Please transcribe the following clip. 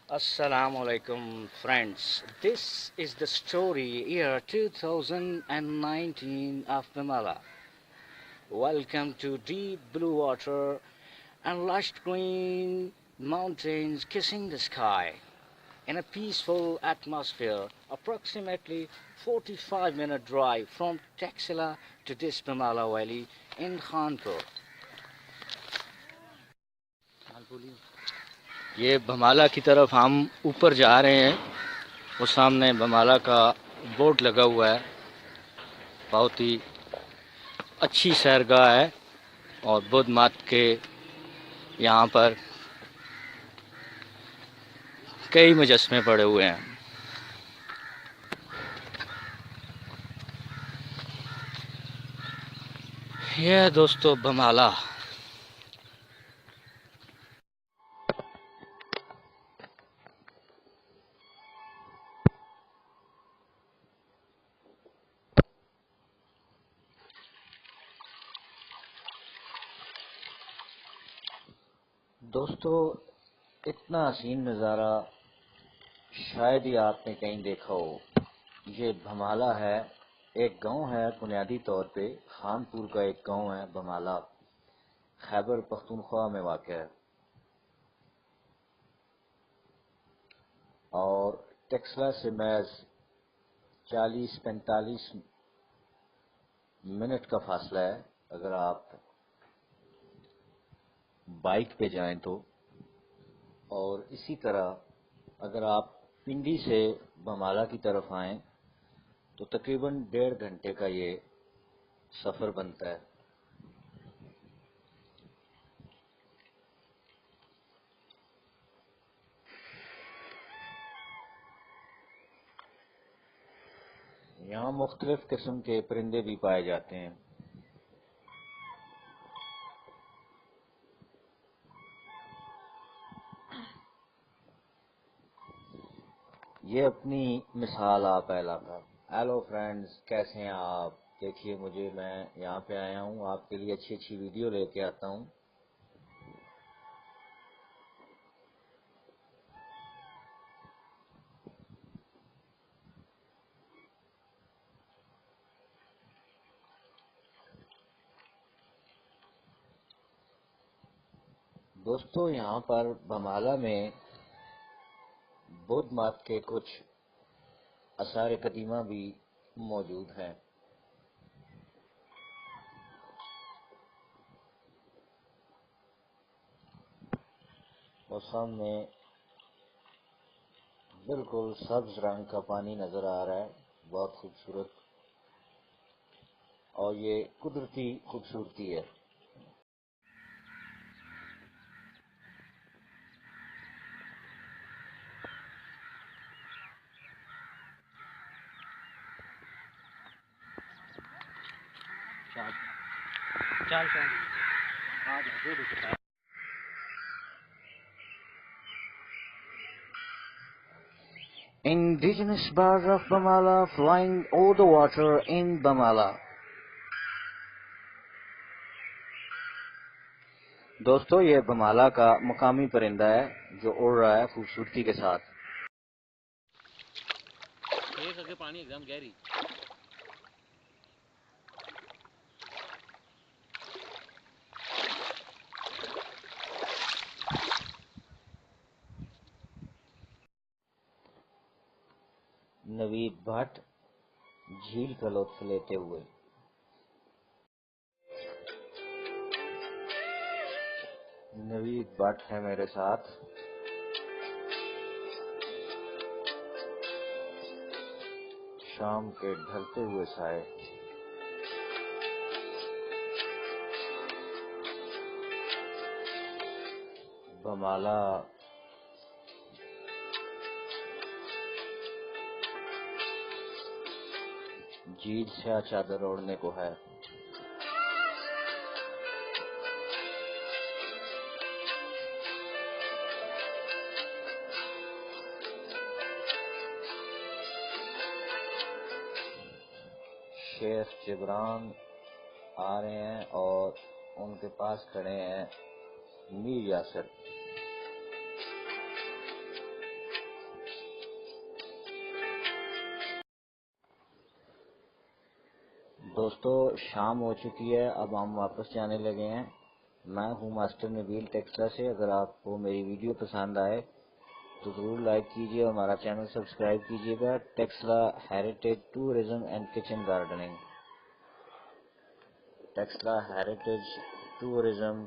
Assalamu alaikum, friends. This is the story year 2019 of Bamala. Welcome to deep blue water and lush green mountains kissing the sky. In a peaceful atmosphere, approximately 45-minute drive from Taxila to this Bamala Valley in Khanpur. یہ بھمالہ کی طرف ہم اوپر جا رہے ہیں. وہ سامنے بھمالہ کا بورڈ لگا ہوا ہے. بہت ہی اچھی سیرگاہ ہے اور بدھ مت کے یہاں پر کئی مجسمے پڑے ہوئے ہیں. یہ دوستو بھمالہ. دوستو اتنا حسین نظارہ شاید ہی آپ نے کہیں دیکھا ہو. یہ بھمالہ ہے، ایک گاؤں ہے بنیادی طور پہ خانپور کا ایک گاؤں ہے بھمالہ، خیبر پختونخوا میں واقع ہے اور ٹیکسلا سے محض 40-45 منٹ کا فاصلہ ہے اگر آپ بائک پہ جائیں تو. اور اسی طرح اگر آپ پنڈی سے بھمالہ کی طرف آئیں تو تقریباً 1.5 گھنٹے کا یہ سفر بنتا ہے. یہاں مختلف قسم کے پرندے بھی پائے جاتے ہیں. یہ اپنی مثال آپ ہے علاقہ. ہیلو فرینڈز، کیسے ہیں آپ؟ دیکھیے مجھے، میں یہاں پہ آیا ہوں، آپ کے لیے اچھی اچھی ویڈیو لے کے آتا ہوں. دوستو یہاں پر بھمالہ میں بدھ مت کے کچھ آثار قدیمہ بھی موجود ہیں. اور سامنے بالکل سبز رنگ کا پانی نظر آ رہا ہے، بہت خوبصورت، اور یہ قدرتی خوبصورتی ہے. Indigenous birds of Bamala flying over the water in Bamala. دوستو یہ بھمالہ کا مقامی پرندہ ہے جو اڑ رہا ہے خوبصورتی کے ساتھ. پانی ایک دم گہری. نوید بھٹ جھیل کا لطف لیتے ہوئے. نوید بھٹ ہے میرے ساتھ. شام کے ڈھلتے ہوئے سائے. بھمالہ جھیل سیاہ چادر اوڑھنے کو ہے. شیخ جبران آ رہے ہیں اور ان کے پاس کھڑے ہیں میر یاسر. دوستو شام ہو چکی ہے، اب ہم واپس جانے لگے ہیں۔ میں ہوں ماسٹر نبیل ٹیکسلا سے۔ اگر آپ کو میری ویڈیو پسند آئے تو ضرور لائک کیجیے اور ہمارا چینل سبسکرائب کیجیے گا۔ Taxila heritage tourism and kitchen gardening, Taxila heritage tourism